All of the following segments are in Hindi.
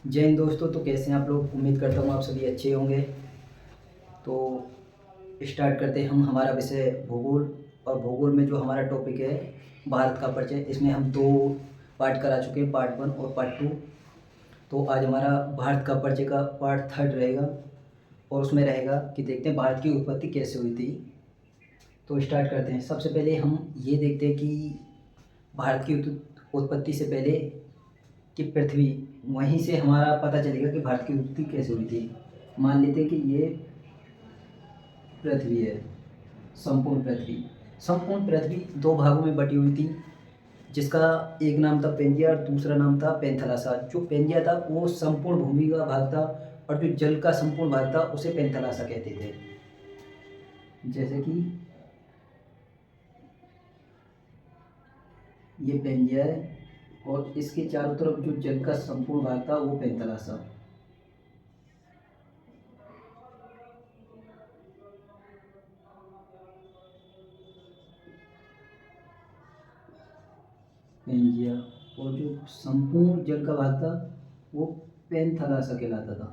जय हिंद दोस्तों। तो कैसे हैं आप लोग? उम्मीद करता हूँ आप सभी अच्छे होंगे। तो स्टार्ट करते हैं हम हमारा विषय भूगोल। और भूगोल में जो हमारा टॉपिक है भारत का परिचय, इसमें हम दो पार्ट करा चुके हैं, पार्ट 1 और पार्ट 2। तो आज हमारा भारत का परिचय का पार्ट 3 रहेगा और उसमें रहेगा कि देखते हैं भारत की उत्पत्ति कैसे हुई थी। तो स्टार्ट करते हैं। सबसे पहले हम ये देखते हैं कि भारत की उत्पत्ति से पहले कि पृथ्वी, वहीं से हमारा पता चलेगा कि भारत की उत्पत्ति कैसे हुई थी। मान लेते हैं कि ये पृथ्वी है, संपूर्ण पृथ्वी दो भागों में बटी हुई थी, जिसका एक नाम था पेंजिया और दूसरा नाम था पेंथलासा। जो पेंजिया था वो संपूर्ण भूमि का भाग था और जो जल का संपूर्ण भाग था उसे पेंथलासा कहते थे। जैसे कि ये पेंजिया है और इसके चारों तरफ जो जल का संपूर्ण भाग था वो पेंथलासा। पेंजिया और जो संपूर्ण जल का भाग था वो पेंथलासा कहलाता था।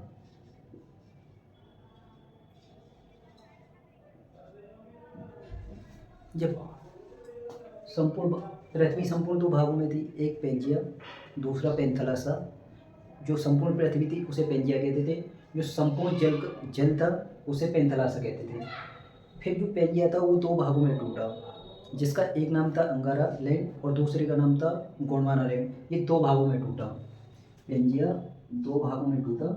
जब संपूर्ण पृथ्वी संपूर्ण दो भागों में थी, एक पेंजिया दूसरा पेंथलासा। जो संपूर्ण पृथ्वी थी उसे पेंजिया कहते थे, जो संपूर्ण जल था उसे पेंथलासा कहते थे। फिर जो पेंजिया था वो दो भागों में टूटा, जिसका एक नाम था अंगारा लैंड और दूसरे का नाम था गोंडवाना लैंड। ये दो भागों में टूटा, पेंजिया दो भागों में टूटा।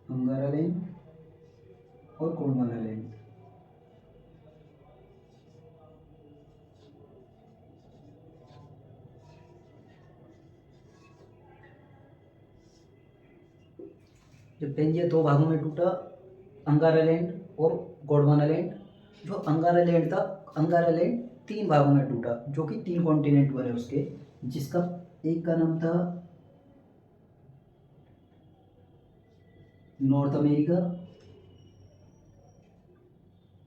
अंगारा लैंड और गोंडवाना लैंड। जब पेंजिया दो भागों में टूटा, अंगारा लैंड और गोंडवाना लैंड। जो अंगारा लैंड था, अंगारा लैंड तीन भागों में टूटा, जो कि तीन कॉन्टिनेंट बने उसके, जिसका एक का नाम था नॉर्थ अमेरिका,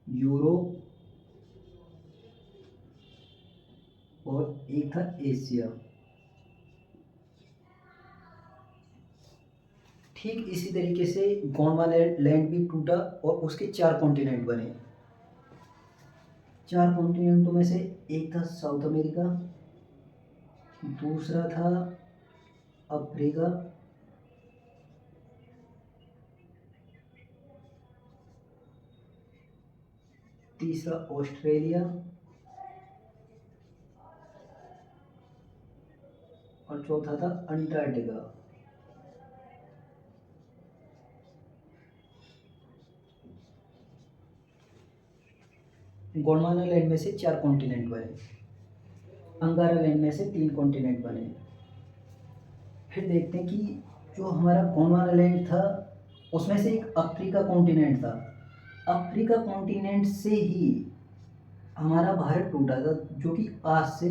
यूरोप और एक था एशिया। ठीक इसी तरीके से गोंडवाना लैंड भी टूटा और उसके चार कॉन्टिनेंट बने। चार कॉन्टिनेंटों में से एक था साउथ अमेरिका, दूसरा था अफ्रीका, तीसरा ऑस्ट्रेलिया और चौथा था अंटार्कटिका। गोंडवाना लैंड में से चार कॉन्टिनेंट बने, अंगारा लैंड में से तीन कॉन्टिनेंट बने। फिर देखते हैं कि जो हमारा गोंडवाना लैंड था उसमें से एक अफ्रीका कॉन्टिनेंट था। अफ्रीका कॉन्टिनेंट से ही हमारा भारत टूटा था, जो कि आज से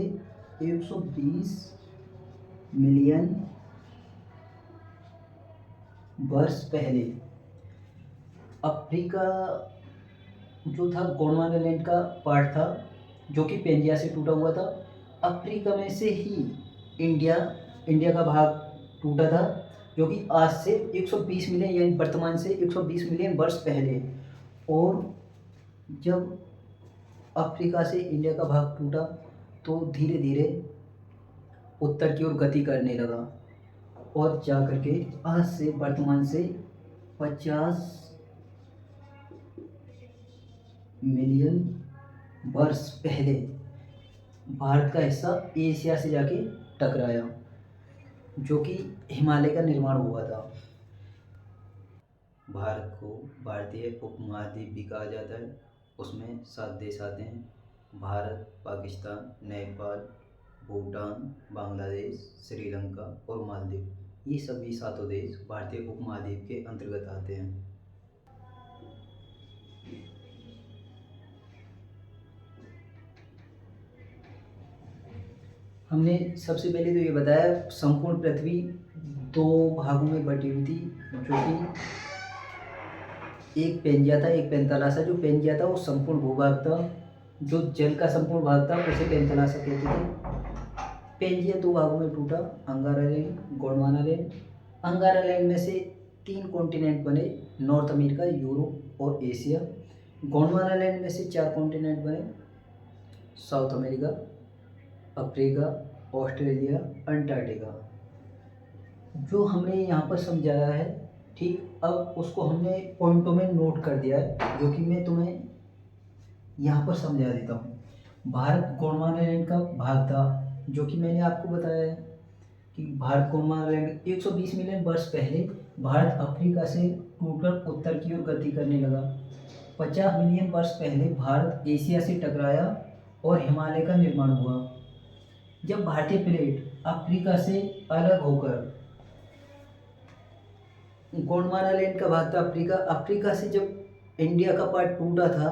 120 मिलियन वर्ष पहले। अफ्रीका जो था गोंडवाना लैंड का पार्ट था, जो कि पेंजिया से टूटा हुआ था। अफ्रीका में से ही इंडिया इंडिया का भाग टूटा था, जो कि आज से 120 मिलियन, यानी वर्तमान से 120 मिलियन वर्ष पहले। और जब अफ्रीका से इंडिया का भाग टूटा तो धीरे धीरे उत्तर की ओर गति करने लगा और जा करके आज से वर्तमान से 50 मिलियन वर्ष पहले भारत का हिस्सा एशिया से जाके टकराया, जो कि हिमालय का निर्माण हुआ था। भारत को भारतीय उपमहाद्वीप भी कहा जाता है। उसमें 7 देश आते हैं: भारत, पाकिस्तान, नेपाल, भूटान, बांग्लादेश, श्रीलंका और मालदीव। ये सभी सातों देश भारतीय उपमहाद्वीप के अंतर्गत आते हैं। हमने सबसे पहले तो ये बताया संपूर्ण पृथ्वी 2 भागों में बटी हुई थी, जो कि एक पेंजिया था, एक पेंथालासा। जो पेंजिया था वो संपूर्ण भूभाग था, जो जल का संपूर्ण भाग था उसे पेंथालासा कहते थे। पेंजिया 2 भागों में टूटा, अंगारा लैंड, गोंडवाना लैंड। अंगारा लैंड में से 3 कॉन्टिनेंट बने, नॉर्थ अमेरिका, यूरोप और एशिया। गोंडवाना लैंड में से 4 कॉन्टिनेंट बने, south America, Africa, Australia, Antarctica. जो हमने यहाँ पर समझाया है, ठीक, अब उसको हमने पॉइंटों में नोट कर दिया है, जो कि मैं तुम्हें यहाँ पर समझा देता हूँ। भारत गोंडवाना लैंड का भाग था, जो कि मैंने आपको बताया है कि भारत गोंडवाना लैंड 120 मिलियन वर्ष पहले भारत अफ्रीका से टूटकर उत्तर की ओर गति करने लगा। 50 मिलियन वर्ष पहले भारत एशिया से टकराया और हिमालय का निर्माण हुआ। जब भारतीय प्लेट अफ्रीका से अलग होकर गोंडवाना लैंड का भाग था अफ्रीका, अफ्रीका से जब इंडिया का पार्ट टूटा था,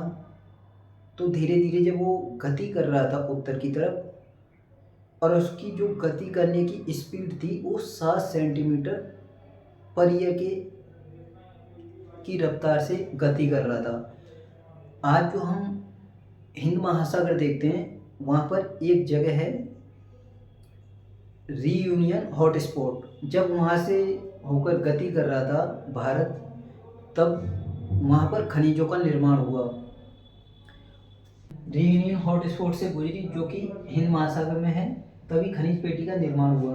तो धीरे धीरे जब वो गति कर रहा था उत्तर की तरफ, और उसकी जो गति करने की स्पीड थी वो 7 सेंटीमीटर पर ईयर की रफ्तार से गति कर रहा था। आज जो हम हिंद महासागर देखते हैं, वहाँ पर एक जगह है रीयूनियन हॉटस्पॉट। जब वहाँ से होकर गति कर रहा था भारत, तब वहाँ पर खनिजों का निर्माण हुआ। रीयूनियन हॉटस्पॉट से गुजरी, जो कि हिंद महासागर में है, तभी खनिज पेटी का निर्माण हुआ।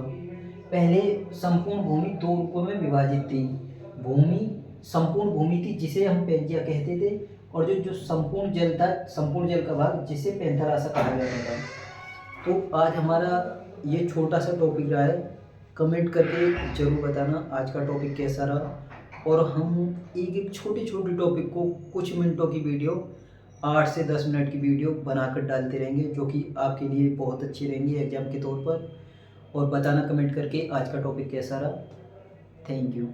पहले संपूर्ण भूमि 2 रूपों में विभाजित थी। भूमि संपूर्ण भूमि थी, जिसे हम पेंजिया कहते थे, और जो संपूर्ण जल था, संपूर्ण जल का भाग, जिसे पेंथालासा कहा जाता था। तो आज हमारा ये छोटा सा टॉपिक रहा है। कमेंट करके ज़रूर बताना आज का टॉपिक कैसा रहा, और हम एक एक छोटे छोटे टॉपिक को कुछ मिनटों की वीडियो, 8 से 10 मिनट की वीडियो बनाकर डालते रहेंगे, जो कि आपके लिए बहुत अच्छी रहेंगी एग्जाम के तौर पर। और बताना कमेंट करके आज का टॉपिक कैसा रहा। Thank you.